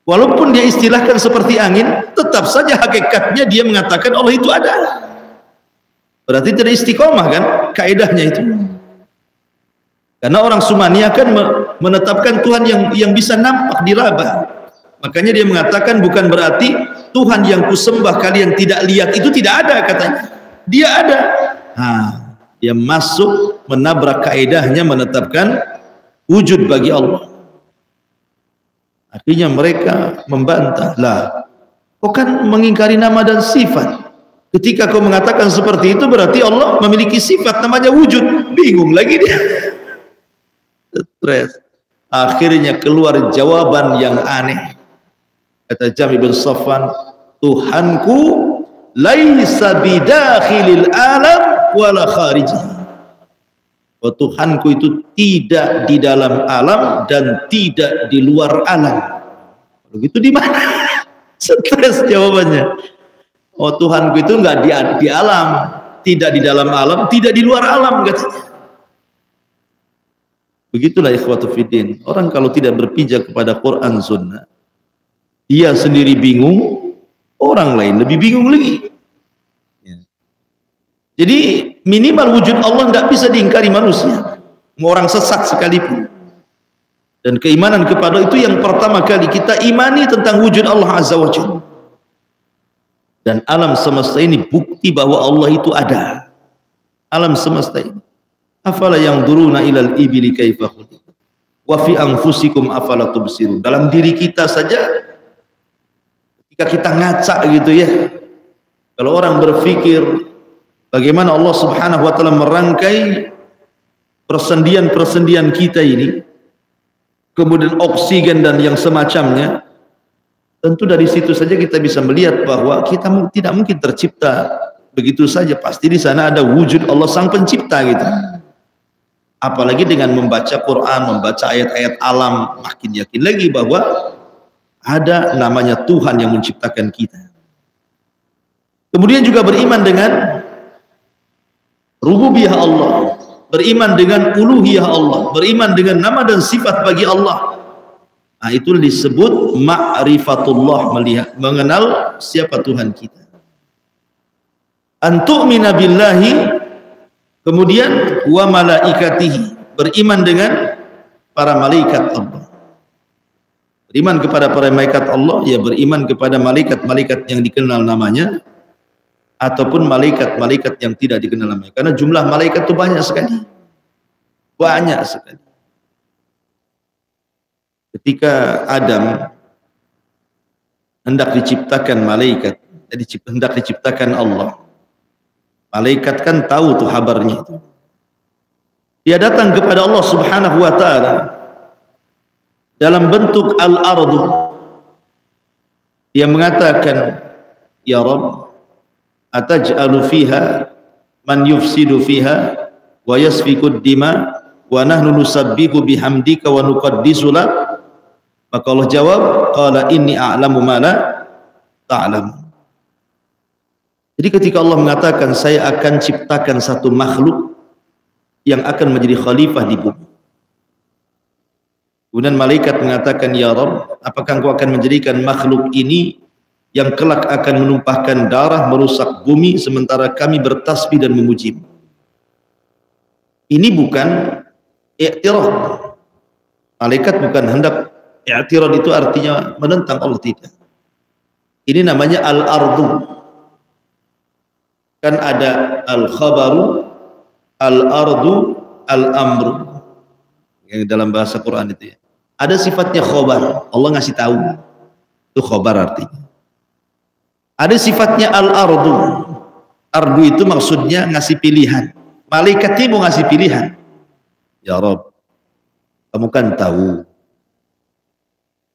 Walaupun dia istilahkan seperti angin, tetap saja hakikatnya dia mengatakan Allah itu ada. Berarti tidak istiqomah kan kaedahnya itu. Karena orang Sumaniyah kan menetapkan Tuhan yang bisa nampak diraba. Makanya dia mengatakan bukan berarti Tuhan yang kusembah kalian tidak lihat itu tidak ada, katanya. Dia ada. Dia masuk menabrak kaedahnya menetapkan wujud bagi Allah. Artinya mereka membantah, lah kau kan mengingkari nama dan sifat. Ketika kau mengatakan seperti itu berarti Allah memiliki sifat namanya wujud. Bingung lagi dia. Stres. Akhirnya keluar jawaban yang aneh. Kata Jahm bin Safwan, Tuhanku laisa bidakhilil alam wala kharijih. Tuhanku itu tidak di dalam alam dan tidak di luar alam. Begitu di mana? Stres jawabannya. Oh, Tuhanku itu enggak di alam, tidak di dalam alam, tidak di luar alam, katanya. Begitulah ikhwatu fiddin. Orang kalau tidak berpijak kepada Quran Sunnah, dia sendiri bingung, orang lain lebih bingung lagi. Jadi minimal wujud Allah tidak bisa diingkari manusia, orang sesat sekalipun. Dan keimanan kepada itu yang pertama kali kita imani tentang wujud Allah Azza wa Jalla. Dan alam semesta ini bukti bahwa Allah itu ada. Alam semesta ini. Afala yanzuruna ilal ibili kaifa khuliqat wa fi anfusikum afala tubsirun. Dalam diri kita saja ketika kita ngaca gitu ya. Kalau orang berpikir bagaimana Allah Subhanahu wa taala merangkai persendian-persendian kita ini, kemudian oksigen dan yang semacamnya, tentu dari situ saja kita bisa melihat bahwa kita tidak mungkin tercipta begitu saja. Pasti di sana ada wujud Allah Sang Pencipta gitu. Apalagi dengan membaca Quran, membaca ayat-ayat alam, makin yakin lagi bahwa ada namanya Tuhan yang menciptakan kita. Kemudian juga beriman dengan rububiyah Allah, beriman dengan uluhiyah Allah, beriman dengan nama dan sifat bagi Allah. Nah, itu disebut ma'rifatullah, melihat, mengenal siapa Tuhan kita. Antu'mina billahi, kemudian wa malaikatihi, beriman dengan para malaikat Allah. Beriman kepada para malaikat Allah, ya beriman kepada malaikat-malaikat yang dikenal namanya. ataupun malaikat-malaikat yang tidak dikenal namanya. Karena jumlah malaikat itu banyak sekali. Banyak sekali. Ketika Adam hendak diciptakan malaikat, hendak diciptakan Allah, malaikat kan tahu tuh kabarnya itu. Dia datang kepada Allah Subhanahu wa taala dalam bentuk al-ardu. Dia mengatakan, ya Rabb, ataj'alu fiha man yufsidu fiha wa yasfiku dima wa nahnu nusabbihu bihamdika wa nuqaddisu lak. Maka Allah jawab, qala inni a'lamu ma la ta'lam. Jadi ketika Allah mengatakan, saya akan ciptakan satu makhluk yang akan menjadi khalifah di bumi. Kemudian malaikat mengatakan, ya Rabb, apakah engkau akan menjadikan makhluk ini yang kelak akan menumpahkan darah, merusak bumi, sementara kami bertasbih dan memuji. Ini bukan i'tirad. Malaikat bukan hendak i'tirad, itu artinya menentang Allah, tidak. Ini namanya al-ardu. Kan ada al-khabaru, al-ardu, al-amru. Yang dalam bahasa Quran itu ya. Ada sifatnya khobar, Allah ngasih tahu. Itu khobar artinya. Ada sifatnya al-ardu. Ardu itu maksudnya ngasih pilihan. Malaikatnya mau ngasih pilihan. Ya Rabb, kamu kan tahu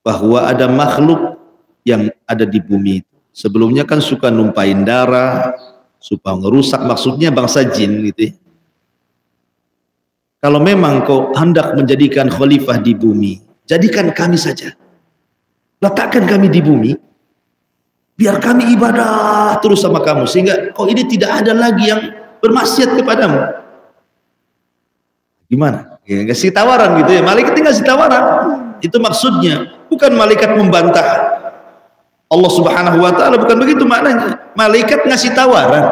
bahwa ada makhluk yang ada di bumi itu. Sebelumnya kan suka numpain darah, suka ngerusak, maksudnya bangsa jin gitu ya. Kalau memang kau hendak menjadikan khalifah di bumi, jadikan kami saja. Letakkan kami di bumi, biar kami ibadah terus sama kamu, sehingga kau ini tidak ada lagi yang bermaksiat kepadamu. Gimana? Ya, ngasih tawaran gitu ya. Malaikat ngasih tawaran. Itu maksudnya. Bukan malaikat membantah Allah Subhanahu wa taala, bukan begitu maknanya. Malaikat ngasih tawaran.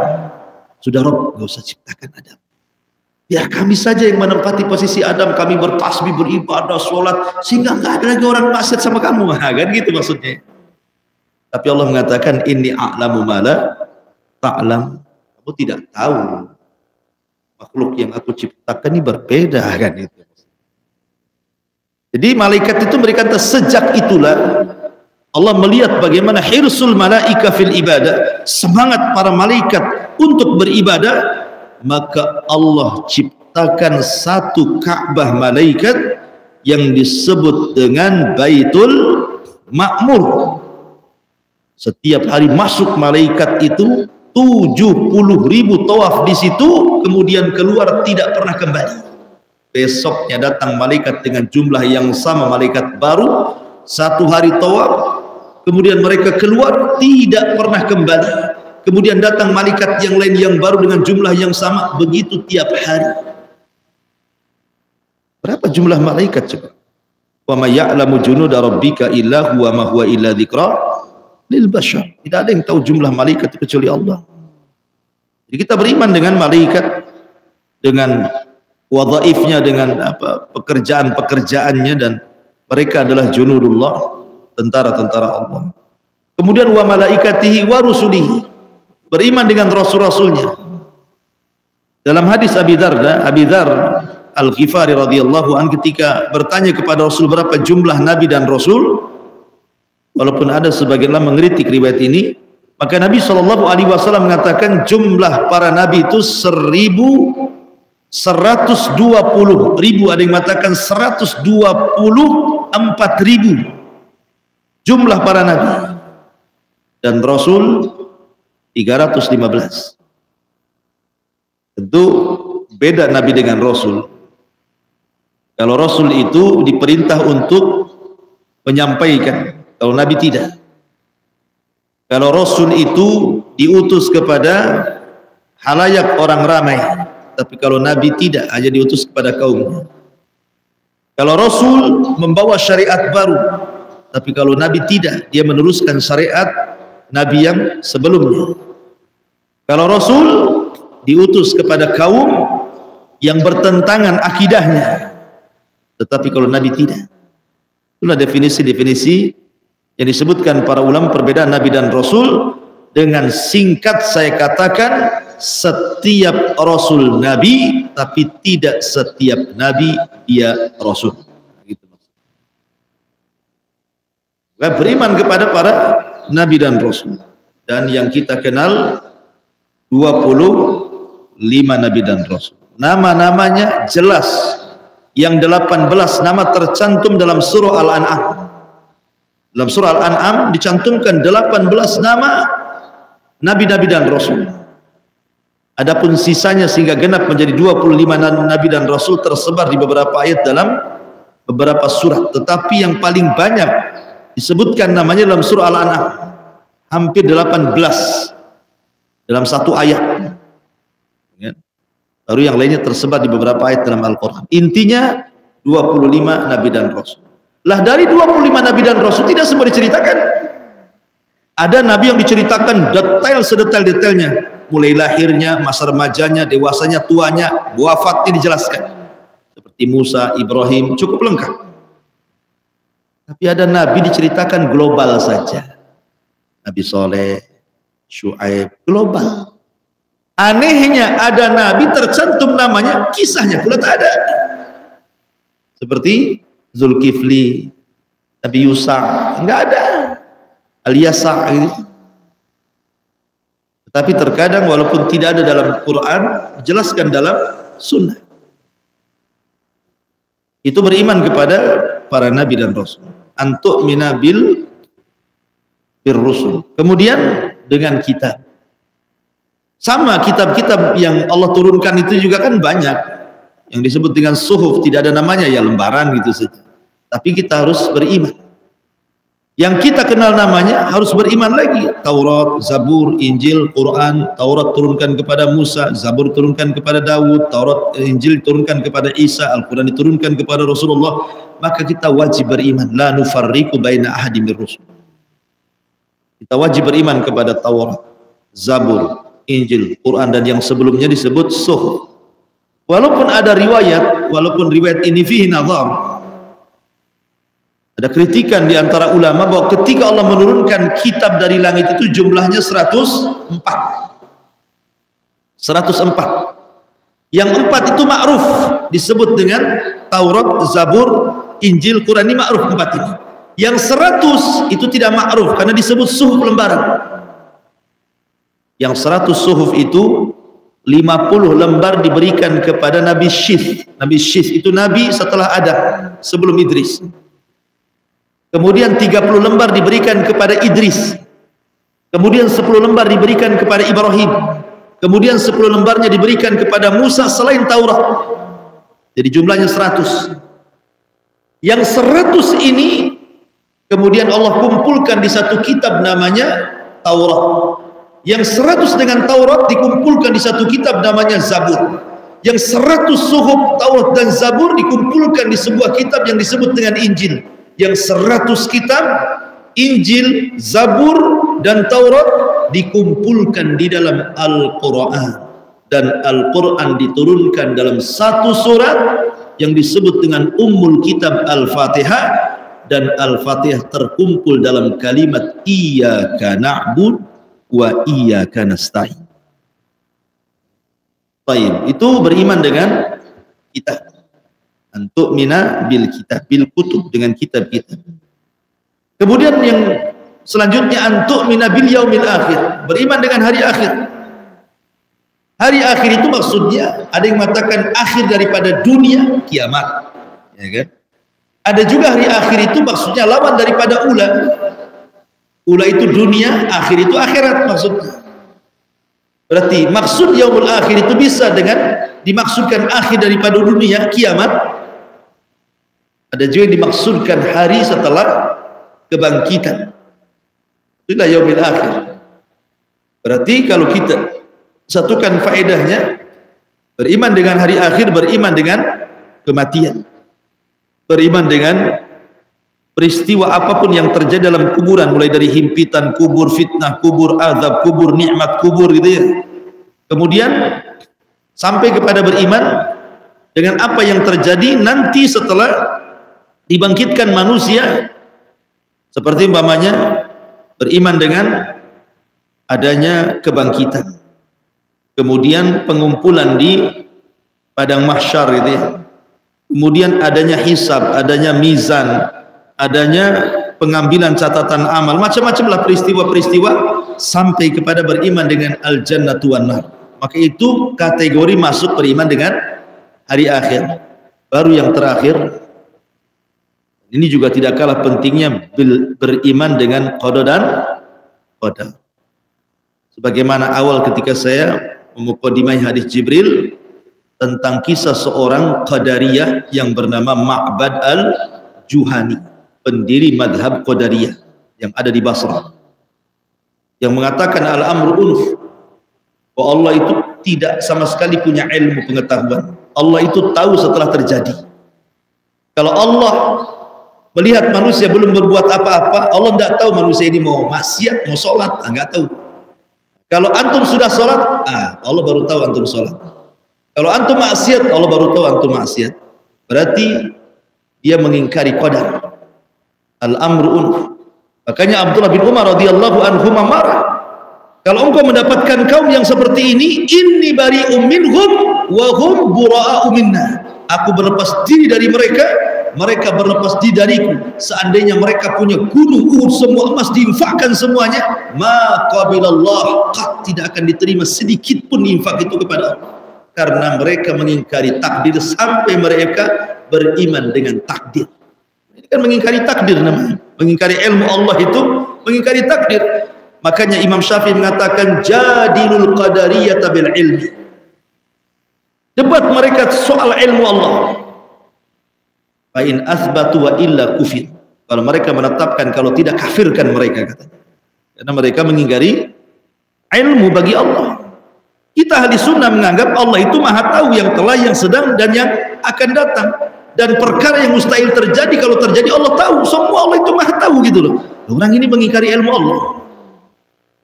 Sudah Rabb, enggak usah ciptakan Adam. Biar kami saja yang menempati posisi Adam, kami bertasbih, beribadah, sholat, sehingga enggak ada lagi orang maksiat sama kamu. Nah, kan gitu maksudnya. Tapi Allah mengatakan, inni a'lamu ma la ta'lam. Kamu tidak tahu makhluk yang aku ciptakan ini berbeda, kan itu. Jadi malaikat itu memberikan sejak itulah Allah melihat bagaimana hirsul malaika fil ibadah, semangat para malaikat untuk beribadah, maka Allah ciptakan satu Ka'bah malaikat yang disebut dengan Baitul Ma'mur. Setiap hari masuk malaikat itu 70.000 tawaf di situ, kemudian keluar tidak pernah kembali. Besoknya datang malaikat dengan jumlah yang sama, malaikat baru, satu hari tawaf, kemudian mereka keluar tidak pernah kembali. Kemudian datang malaikat yang lain yang baru dengan jumlah yang sama, begitu tiap hari. Berapa jumlah malaikat coba? Wa may ya'lamu junuda rabbika illa huwa ma huwa illa dzikra lil bashar. Tidak ada yang tahu jumlah malaikat kecuali Allah. Jadi kita beriman dengan malaikat, dengan wadhaifnya, dengan apa pekerjaan-pekerjaannya, dan mereka adalah junudullah, tentara-tentara Allah. Kemudian wa malaikatihi wa rusulihi, beriman dengan rasul-rasulnya. Dalam hadis Abi Dzar Al-Ghifari radhiyallahu anhu ketika bertanya kepada Rasul berapa jumlah nabi dan rasul, walaupun ada sebagian yang mengkritik riwayat ini, maka Nabi SAW mengatakan jumlah para nabi itu 1.120.000, ada yang mengatakan 124.000 jumlah para nabi, dan rasul 315. Tentu beda nabi dengan rasul. Kalau rasul itu diperintah untuk menyampaikan, kalau nabi tidak. Kalau rasul itu diutus kepada halayak orang ramai, tapi kalau nabi tidak, hanya diutus kepada kaumnya. Kalau rasul membawa syariat baru, tapi kalau nabi tidak, dia meneruskan syariat nabi yang sebelumnya. Kalau rasul diutus kepada kaum yang bertentangan akidahnya, tetapi kalau nabi tidak. Itulah definisi-definisi yang disebutkan para ulama perbedaan nabi dan rasul. Dengan singkat saya katakan, setiap Rasul Nabi, tapi tidak setiap Nabi dia Rasul. Gitu. Beriman kepada para Nabi dan Rasul. Dan yang kita kenal 25 Nabi dan Rasul. Nama-namanya jelas. Yang 18 nama tercantum dalam surah Al-An'am. Dalam surah Al-An'am dicantumkan 18 nama Nabi-Nabi dan Rasul. Adapun sisanya sehingga genap menjadi 25 Nabi dan Rasul tersebar di beberapa ayat dalam beberapa surat. Tetapi yang paling banyak disebutkan namanya dalam surah Al-An'am. Hampir 18 dalam satu ayat. Baru yang lainnya tersebar di beberapa ayat dalam Al-Quran. Intinya 25 Nabi dan Rasul. Lah dari 25 Nabi dan Rasul tidak semua diceritakan. Ada Nabi yang diceritakan detail sedetail-detailnya, mulai lahirnya, masa remajanya, dewasanya, tuanya, wafatnya dijelaskan. Seperti Musa, Ibrahim, cukup lengkap. Tapi ada Nabi diceritakan global saja. Nabi Soleh, Syuaib, global. Anehnya ada Nabi tercantum namanya, kisahnya pula tak ada. Seperti Zulkifli, Nabi Yusa, enggak ada. Al-Yasa gitu. Tetapi terkadang walaupun tidak ada dalam Quran, dijelaskan dalam sunnah. Itu beriman kepada para nabi dan rasul. Antuk minabil birrusul. Kemudian dengan kitab. Sama kitab-kitab yang Allah turunkan itu juga kan banyak. Yang disebut dengan suhuf, tidak ada namanya, ya lembaran gitu saja. Tapi kita harus beriman. Yang kita kenal namanya harus beriman lagi. Taurat, Zabur, Injil, Quran. Taurat turunkan kepada Musa, Zabur turunkan kepada Daud, Taurat, Injil turunkan kepada Isa, Al-Quran diturunkan kepada Rasulullah. Maka kita wajib beriman. La nufarriqu baina ahadin mir rusul. Kita wajib beriman kepada Taurat, Zabur, Injil, Quran, dan yang sebelumnya disebut suhuf. Walaupun ada riwayat, walaupun riwayat ini fihi nazar, ada kritikan di antara ulama bahwa ketika Allah menurunkan kitab dari langit itu jumlahnya 104. 104. Yang 4 itu ma'ruf, disebut dengan Taurat, Zabur, Injil, Quran, ini ma'ruf 4 ini. Yang 100 itu tidak ma'ruf karena disebut suhuf lembaran. Yang 100 suhuf itu 50 lembar diberikan kepada Nabi Syith. Nabi Syith itu nabi setelah Adam, sebelum Idris. Kemudian 30 lembar diberikan kepada Idris. Kemudian 10 lembar diberikan kepada Ibrahim. Kemudian 10 lembarnya diberikan kepada Musa selain Taurat. Jadi jumlahnya 100. Yang 100 ini kemudian Allah kumpulkan di satu kitab namanya Taurat. Yang 100 dengan Taurat dikumpulkan di satu kitab namanya Zabur. Yang 100 suhuf Taurat dan Zabur dikumpulkan di sebuah kitab yang disebut dengan Injil. Yang 100 kitab Injil, Zabur dan Taurat dikumpulkan di dalam Al-Quran. Dan Al-Quran diturunkan dalam satu surat yang disebut dengan Ummul Kitab Al-Fatihah. Dan Al-Fatihah terkumpul dalam kalimat Iyyaka na'bud wa iyyaka nasta'in. Baik, itu beriman dengan kitab. Antuk mina bil kitab, bil kutub, dengan kitab-kitab. Kemudian yang selanjutnya antuk mina bil yaumil akhir, beriman dengan hari akhir. Hari akhir itu maksudnya ada yang mengatakan akhir daripada dunia, kiamat, ya kan? Ada juga hari akhir itu maksudnya lawan daripada ula. Ula itu dunia, akhir itu akhirat maksudnya. Berarti maksud yaumul akhir itu bisa dengan dimaksudkan akhir daripada dunia, kiamat. Ada juga yang dimaksudkan hari setelah kebangkitan. Itulah yaumil akhir. Berarti kalau kita satukan faedahnya, beriman dengan hari akhir, beriman dengan kematian, beriman dengan peristiwa apapun yang terjadi dalam kuburan, mulai dari himpitan kubur, fitnah kubur, azab kubur, nikmat kubur, gitu ya. Kemudian sampai kepada beriman dengan apa yang terjadi nanti setelah dibangkitkan manusia, seperti umpamanya beriman dengan adanya kebangkitan, kemudian pengumpulan di padang mahsyar itu ya. Kemudian adanya hisab, adanya mizan, adanya pengambilan catatan amal, macam-macamlah peristiwa-peristiwa sampai kepada beriman dengan al-jannatu wan nar. Maka itu kategori masuk beriman dengan hari akhir. Baru yang terakhir, ini juga tidak kalah pentingnya, beriman dengan qada dan qadar. Sebagaimana awal ketika saya memukadimah hadis Jibril tentang kisah seorang qadariyah yang bernama Ma'bad al-Juhani, pendiri madhab qadariyah yang ada di Basrah, yang mengatakan al-amru unuf, bahwa Allah itu tidak sama sekali punya ilmu pengetahuan. Allah itu tahu setelah terjadi. Kalau Allah melihat manusia belum berbuat apa-apa, Allah tidak tahu manusia ini mau maksiat, mau sholat, enggak tahu. Kalau antum sudah sholat, Allah baru tahu antum sholat. Kalau antum maksiat, Allah baru tahu antum maksiat. Berarti dia mengingkari qadar. Al-amru unuf. Makanya Abdullah bin Umar radhiyallahu anhu marah, kalau engkau mendapatkan kaum yang seperti ini, inni bari'um minhum wa hum bura'u minna. Aku berlepas diri dari mereka, mereka berlepas diri dariku. Seandainya mereka punya gunung Uhud semua emas diinfakkan semuanya, ma qabilallah, tidak akan diterima sedikit pun infak itu kepada Allah. Karena mereka mengingkari takdir sampai mereka beriman dengan takdir. Ini kan mengingkari takdir namanya. Mengingkari ilmu Allah itu mengingkari takdir. Makanya Imam Syafi'i mengatakan jadilul qadariyata bil ilmi. Debat mereka soal ilmu Allah. Fa in asbatu wa illa kufir. Kalau mereka menetapkan, kalau tidak kafirkan mereka, katanya. Karena mereka mengingkari ilmu bagi Allah. Kita ahli sunnah menganggap Allah itu maha tahu yang telah, yang sedang, dan yang akan datang. Dan perkara yang mustahil terjadi, kalau terjadi Allah tahu. Semua Allah itu maha tahu gitu loh. Orang ini mengingkari ilmu Allah.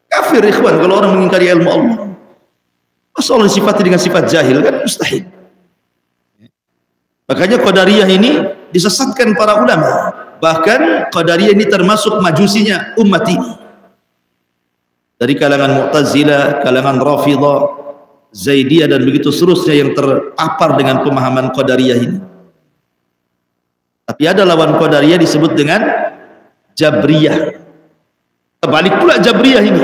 Kafir ikhwan kalau orang mengingkari ilmu Allah. Masa Allah disifati dengan sifat jahil, kan mustahil. Makanya qadariyah ini disesatkan para ulama. Bahkan qadariyah ini termasuk majusinya umat ini. Dari kalangan Mu'tazilah, kalangan Rafidhah, Zaidiyah, dan begitu seterusnya yang terpapar dengan pemahaman qadariyah ini. Tapi ada lawan qadariyah disebut dengan Jabriyah. Terbalik pula Jabriyah ini.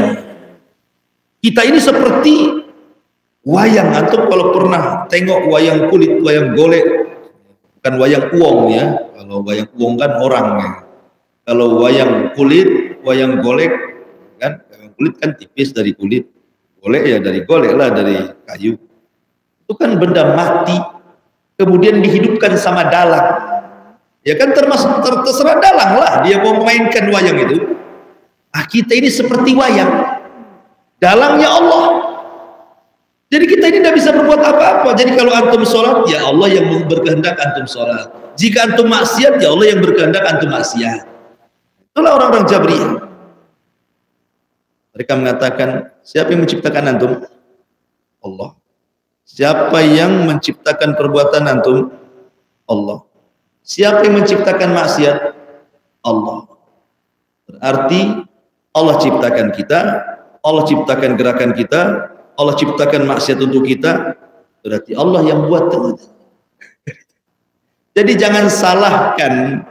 Kita ini seperti wayang. Antum kalau pernah tengok wayang kulit, wayang golek, bukan wayang uong ya. Kalau wayang uong kan orang ya. Kalau wayang kulit, wayang golek kan, wayang kulit kan tipis dari kulit, golek ya dari golek lah, dari kayu. Itu kan benda mati kemudian dihidupkan sama dalang. Ya kan, terserah dalang lah dia mau memainkan wayang itu. Kita ini seperti wayang, dalangnya Allah. Jadi kita ini tidak bisa berbuat apa-apa. Jadi kalau antum sholat, ya Allah yang berkehendak antum sholat. Jika antum maksiat, ya Allah yang berkehendak antum maksiat. Itulah orang-orang Jabriyah. Mereka mengatakan, siapa yang menciptakan antum? Allah. Siapa yang menciptakan perbuatan antum? Allah. Siapa yang menciptakan maksiat? Allah. Berarti Allah ciptakan kita, Allah ciptakan gerakan kita, Allah ciptakan maksiat untuk kita. Berarti Allah yang buat. Jadi jangan salahkan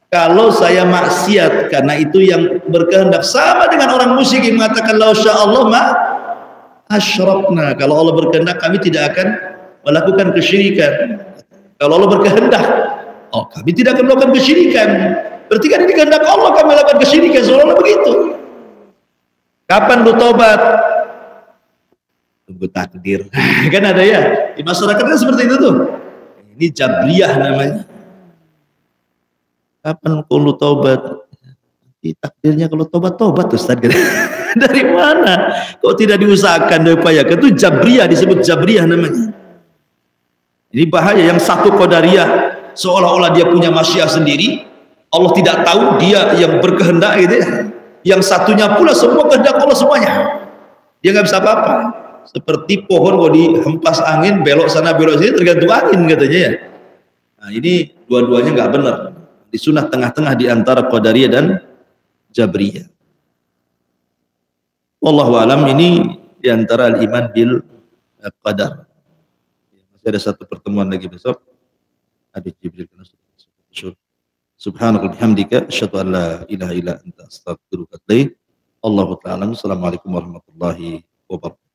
kalau saya maksiat, karena itu yang berkehendak. Sama dengan orang musyrik yang mengatakan la sya'allah ma asyrakna. Kalau Allah berkehendak, kami tidak akan melakukan kesyirikan. Kalau Allah berkehendak, kami tidak akan melakukan kesyirikan. Berarti kan ini kehendak Allah kami melakukan kesyirikan. Seolah-olah begitu. Kapan lu tobat? Tunggu takdir. Kan ada ya di masyarakat kan seperti itu tuh. Ini Jabriyah namanya. Kapan lu tobat? Di takdirnya kalau tobat Ustaz. Dari mana? Kok tidak diusahakan, diupayakan? Itu Jabriyah, disebut Jabriyah namanya. Ini bahaya. Yang satu qadariyah seolah-olah dia punya masyiah sendiri, Allah tidak tahu, dia yang berkehendak gitu ya. Yang satunya pula semua kehendak Allah semuanya, dia nggak bisa apa-apa. Seperti pohon kalau dihempas angin, belok sana belok sini, tergantung angin katanya ya. Nah ini dua-duanya nggak benar. Di sunnah tengah-tengah di antara qadariyah dan Jabriyah. Wallahu alam, ini diantara al-iman bil qadar. Masih ada satu pertemuan lagi besok. Habib Jibril. Subhanallah bihamdika asyhadu an la ilaha illa anta astaghfiruka wa atubu ilaik. Allahu ta'ala. Assalamualaikum warahmatullahi wabarakatuh.